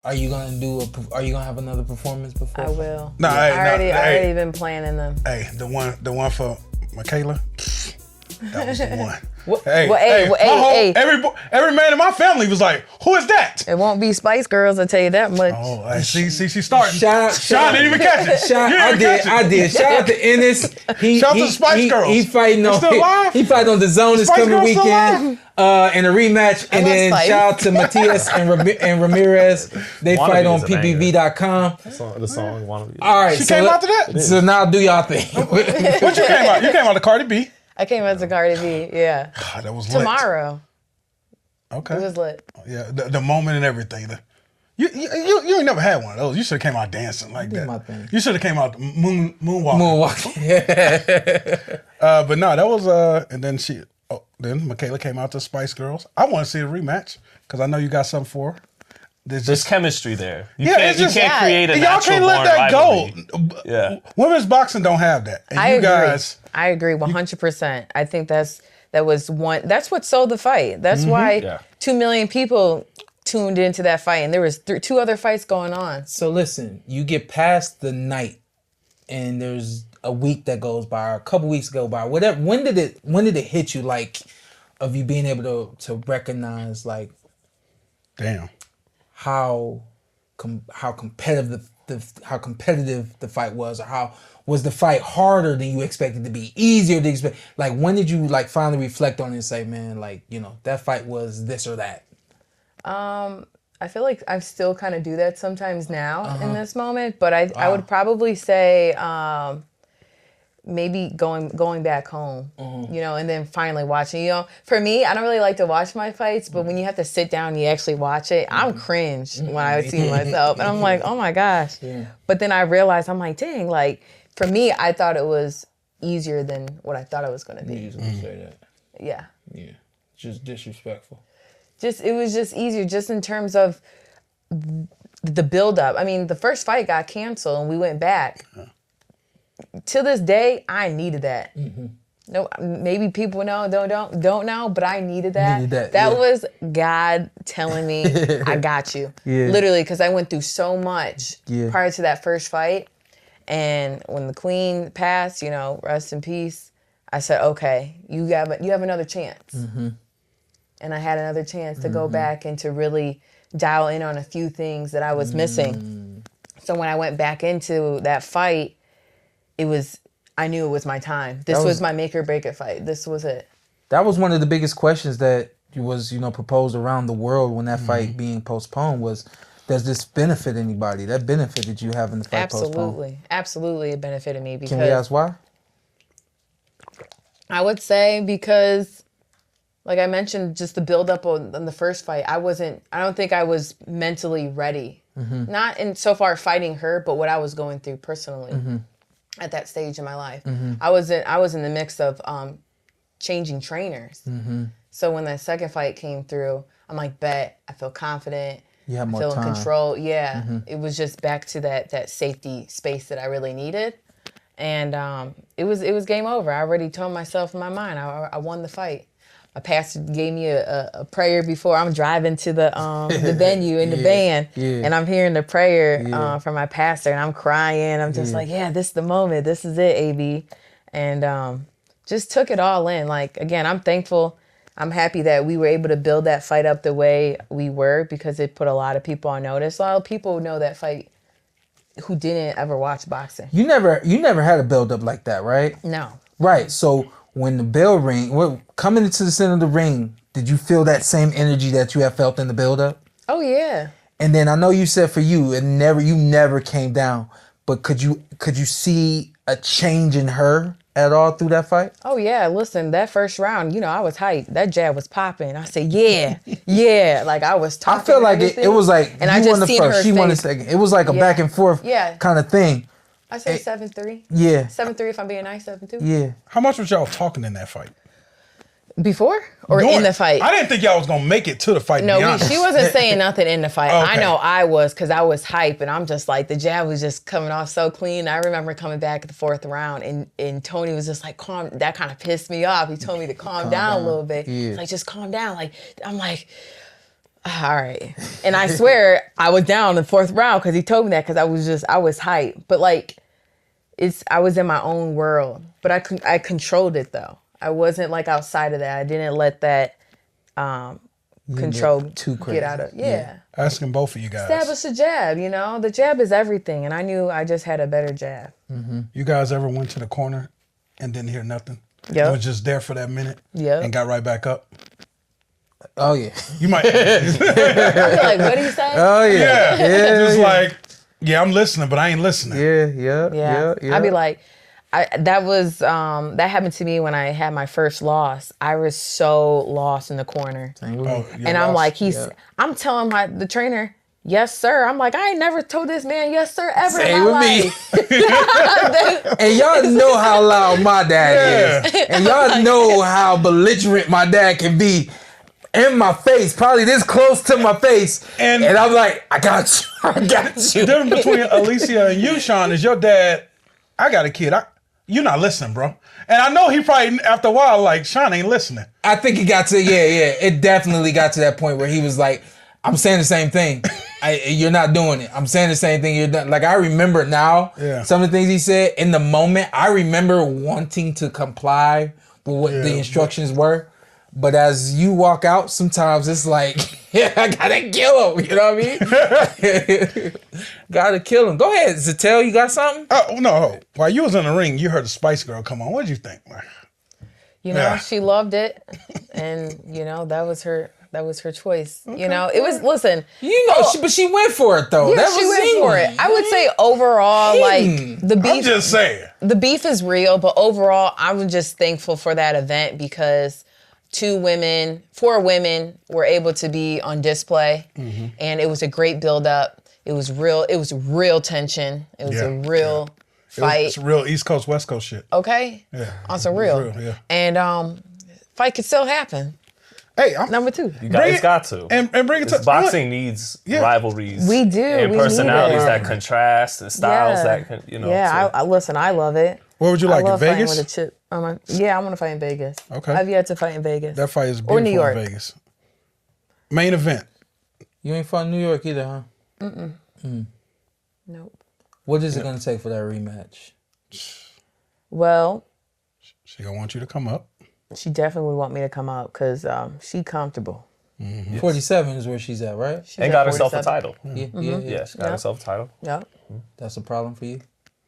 Are you gonna have another performance before? I will. No, I already been planning them. Hey, the one for Mikaela, that was the one. Every man in my family was like, "Who is that?" It won't be Spice Girls, I'll tell you that much. Oh, she's starting. Sean didn't even catch it. I did. Shout out to Ennis. Shout out to the Spice Girls. He fighting on. He fighting on the Zone this coming weekend. In a rematch, and then shout out to Matias and Ramirez. They fight on PPV.com. The song "Wanna Be." All right, she came out to that. So now do y'all thing. What you came out? You came out to Cardi B. I came out to Cardi B. Yeah. That was lit. Tomorrow. Okay. It was lit. Yeah, the moment and everything. You ain't never had one of those. You should have came out dancing like that. My thing. You should have came out moonwalking. Moonwalking. But no, that was and then then Mikaela came out to Spice Girls. I want to see a rematch because I know you got something for her. There's chemistry there. You can't create a natural y'all can't let that rivalry. go. Yeah. Women's boxing don't have that. And I agree 100%. I think that's what sold the fight. That's why 2 million people tuned into that fight, and there was 2 other fights going on. So listen, you get past the night, and there's a week that goes by, or a couple weeks go by, whatever. When did it hit you, like, of you being able to recognize, like, damn, how competitive the fight was, or how was the fight harder than you expected to be, easier than expect? Like, when did you like finally reflect on it and say, man, like, that fight was this or that? I feel like I still kind of do that sometimes now in this moment, but I would probably say maybe going back home, and then finally watching. For me, I don't really like to watch my fights, but when you have to sit down and you actually watch it, I'm cringe when I see myself, and I'm like, oh my gosh. Yeah. But then I realized, I'm like, dang, like for me, I thought it was easier than what I thought it was going to be. You usually say that. Yeah. Yeah. Just disrespectful. It was just easier, just in terms of the buildup. I mean, the first fight got canceled and we went back. To this day, I needed that. Mm-hmm. No, maybe people don't know, but I needed that. That was God telling me, I got you. Yeah. Literally, because I went through so much prior to that first fight. And when the queen passed, rest in peace, I said, okay, you have another chance. Mm-hmm. And I had another chance to go back and to really dial in on a few things that I was missing. So when I went back into that fight, I knew it was my time. This was my make or break it fight. This was it. That was one of the biggest questions that was, proposed around the world when that fight being postponed was, does this benefit anybody? That benefited you having the fight postponed. Absolutely, it benefited me. Because can we ask why? I would say because, like I mentioned, just the build up on the first fight, I don't think I was mentally ready. Mm-hmm. Not in so far fighting her, but what I was going through personally at that stage in my life. Mm-hmm. I was in the mix of changing trainers. Mm-hmm. So when that second fight came through, I'm like, bet, I feel confident. You have more I feel time. in control. Yeah. Mm-hmm. It was just back to that safety space that I really needed. And it was game over. I already told myself in my mind, I won the fight. My pastor gave me a prayer before. I'm driving to the venue in the van, and I'm hearing the prayer from my pastor, and I'm crying. I'm just like, yeah, this is the moment. This is it, AB. And just took it all in. Like, again, I'm thankful. I'm happy that we were able to build that fight up the way we were, because it put a lot of people on notice. A lot of people know that fight who didn't ever watch boxing. You never had a build up like that, right? No. Right. So when the bell ring, coming into the center of the ring, did you feel that same energy that you have felt in the build up? Oh yeah. And then I know you said for you, you never came down, but could you see a change in her at all through that fight? Oh yeah, listen, that first round, I was hyped. That jab was popping. I said, yeah, like I was talking. I feel like it was like, and you won the first, she won the second. It was like a back and forth kind of thing. I said 7-3. Yeah. 7-3 if I'm being nice, 7-2. Yeah. How much was y'all talking in that fight? Before or in the fight? I didn't think y'all was gonna make it to the fight. No, she wasn't saying nothing in the fight. Okay. I know I was, because I was hype, and I'm just like, the jab was just coming off so clean. I remember coming back at the fourth round, and Tony was just like, calm. That kind of pissed me off. He told me to calm down a little bit. Yeah. Like, just calm down. Like, I'm like, all right. And I swear I was down in the 4th round because he told me that because I was hyped. But like, I was in my own world. But I controlled it though. I wasn't like outside of that. I didn't let that control too crazy. get out of Asking both of you guys. Establish a jab, the jab is everything, and I knew I just had a better jab. You guys ever went to the corner and didn't hear nothing? Yep. You was just there for that minute. Yep. And got right back up. Oh yeah. You might. I feel like, what do you say? Oh yeah. Just like, yeah, I'm listening, but I ain't listening. Yeah. I'd be like, that happened to me when I had my first loss. I was so lost in the corner. And I'm like, I'm telling the trainer, yes, sir. I'm like, I ain't never told this man yes, sir, ever Same in my with life. me. And y'all know how loud my dad is. And y'all know how belligerent my dad can be in my face, probably this close to my face. And I'm like, I got you. I got you. The difference between Alycia and you, Shawn, is your dad, I got a kid. You're not listening, bro. And I know he probably, after a while, like, Shawn ain't listening. I think it got to, it definitely got to that point where he was like, I'm saying the same thing. You're not doing it. I'm saying the same thing. You're not. Like, I remember now some of the things he said. In the moment, I remember wanting to comply with what the instructions were. But as you walk out, sometimes it's like, I gotta kill him. You know what I mean? Gotta kill him. Go ahead, Zittel. You got something? Oh, no. While you was in the ring, you heard the Spice Girl come on. What'd you think? She loved it. And, that was her choice. It was, listen. But she went for it, though. Yeah, she went for it. I would say overall, like, the beef. I'm just saying. The beef is real, but overall, I'm just thankful for that event because 4 women were able to be on display, and it was a great build-up. It was real tension. It was a real fight. It's real East Coast, West Coast shit. Okay? Yeah. On some real. And fight could still happen. Hey, Number 2. You guys got to. And bring it to boxing needs rivalries. We do. And we personalities that contrast and styles that can, Yeah, I listen, I love it. Where would you like, in Vegas? With a chip. I want to fight in Vegas. Okay. I've yet to fight in Vegas. That fight is beautiful or New York. in Vegas. Main event. You ain't fought in New York either, huh? Nope. What is it going to take for that rematch? Well, She gonna want you to come up. she definitely would want me to come up because she comfortable. 47 is where she's at, right? She's And at got herself a 47. title. Yeah. Yeah, she got herself a title. Yep. That's a problem for you?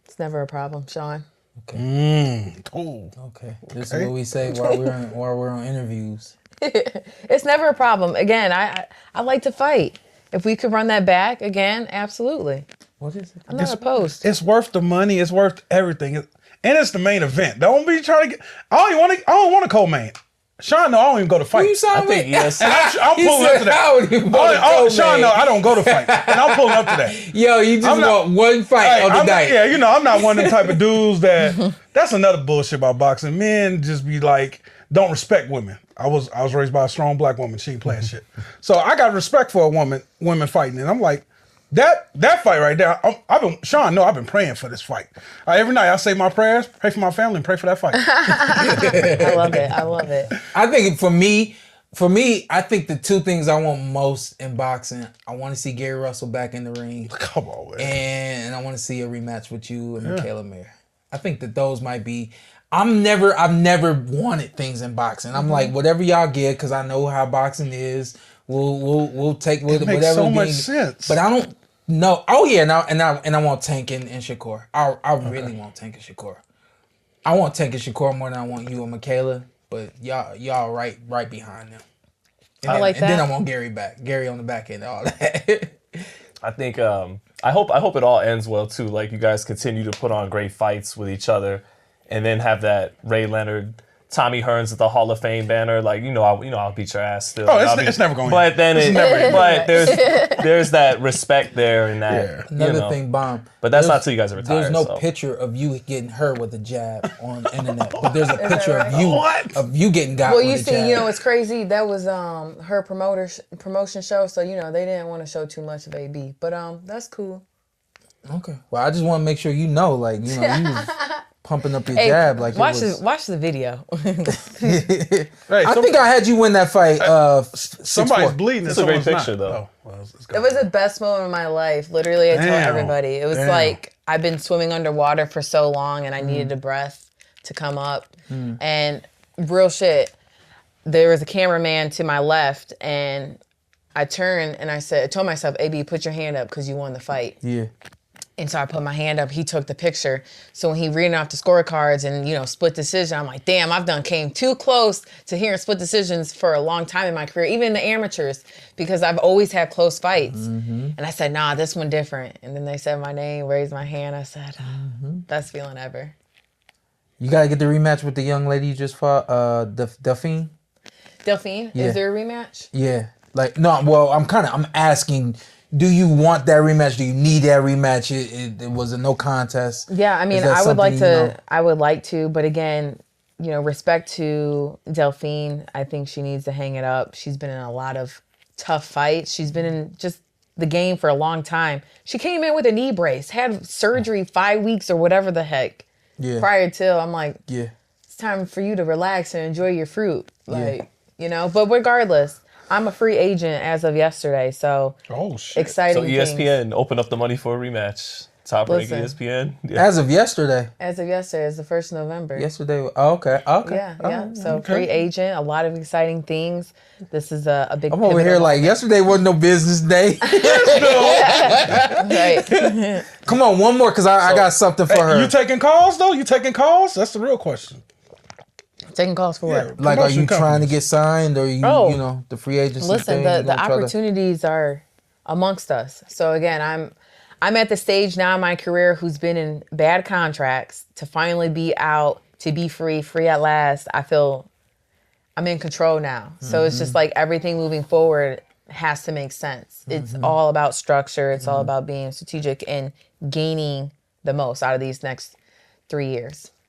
It's never a problem, Shawn. Cool. Okay. This is what we say while we're on interviews. It's never a problem. Again, I like to fight. If we could run that back again, absolutely. What is it? I'm not opposed. It's worth the money. It's worth everything. And it's the main event. Don't be trying to get. I don't want a co-main. Shawn, no, I don't even go to fight. Who you signed with? yes. And I'm pulling up to that. Shawn, no, I don't go to fight. And I'm pulling up to that. Yo, you just want one fight on the night. I'm not one of them type of dudes that's another bullshit about boxing. Men just be like, don't respect women. I was raised by a strong black woman. She ain't playing shit. So I got respect for women fighting. And I'm like, that fight right there, I've been praying for this fight. Every night I say my prayers, pray for my family, and pray for that fight. I love it. I think for me, I think the 2 things I want most in boxing, I want to see Gary Russell back in the ring. Come on, man. And I want to see a rematch with you and Mikaela. I think that those might be. I've never wanted things in boxing. I'm like, whatever y'all get, because I know how boxing is. We'll take whatever. It makes so much sense. But I don't know. Oh yeah, and I want Tank and Shakur. I really want Tank and Shakur. I want Tank and Shakur more than I want you and Mikaela. But y'all right behind them. And I like that. And then I want Gary back. Gary on the back end, all that. I think I hope it all ends well too. Like you guys continue to put on great fights with each other, and then have that Ray Leonard, Tommy Hearns at the Hall of Fame banner. Like I'll beat your ass still. Oh, it's never going. But then there's that respect there and that. Another thing, Bomb. But that's not till you guys are retired. There's no picture of you getting hurt with a jab on the internet, but there's a picture of you getting got. Well, with you a see, jab. it's crazy. That was her promotion show, so they didn't want to show too much of AB. But that's cool. Okay. Well, I just want to make sure you was pumping up your Hey, jab like watch it was. watch the video. Hey, I think I had you win that fight. somebody's 6-4. bleeding. It's a great someone's picture, not. though. Oh, well, it's It was the best moment of my life. Literally, I told Damn. everybody. It was Damn. like I've been swimming underwater for so long and I needed a breath to come up. And real shit, there was a cameraman to my left and I turned and I told myself, AB, put your hand up because you won the fight. Yeah. And so I put my hand up. He took the picture. So when he reading off the scorecards and, split decision, I'm like, damn, came too close to hearing split decisions for a long time in my career, even in the amateurs, because I've always had close fights. And I said, nah, this one different. And then they said my name, raised my hand. I said, best feeling ever. You gotta get the rematch with the young lady you just fought, Delphine. Delphine, Yeah. is there a rematch? Yeah. Like no, well, I'm asking, do you want that rematch? Do you need that rematch? It was a no contest. Yeah, I mean, Is that I would like something, to. I would like to, but again, respect to Delphine. I think she needs to hang it up. She's been in a lot of tough fights. She's been in just the game for a long time. She came in with a knee brace, had surgery 5 weeks or whatever the heck. Yeah. Prior to, I'm like, Yeah. it's time for you to relax and enjoy your fruit, like But regardless, I'm a free agent as of yesterday, so Oh shit! exciting. So things. ESPN opened up the money for a rematch. Top rank Listen. ESPN. Yeah. As of yesterday. As of yesterday, it's the 1st of November. Yesterday. Oh, okay. Okay. Yeah, All yeah. right. So free agent, a lot of exciting things. This is a big. I'm over here pivotal like moment. yesterday wasn't no business day. Right. Come on, one more because I got something for her. You taking calls though? You taking calls? That's the real question. Taking calls for what? Like, are you Promotion trying to companies. get signed, or Oh. the free agency Listen, thing? the opportunities are amongst us. So again, I'm at the stage now in my career who's been in bad contracts to finally be out, to be free at last. I feel I'm in control now. So it's just like everything moving forward has to make sense. It's all about structure. It's all about being strategic and gaining the most out of these next 3 years.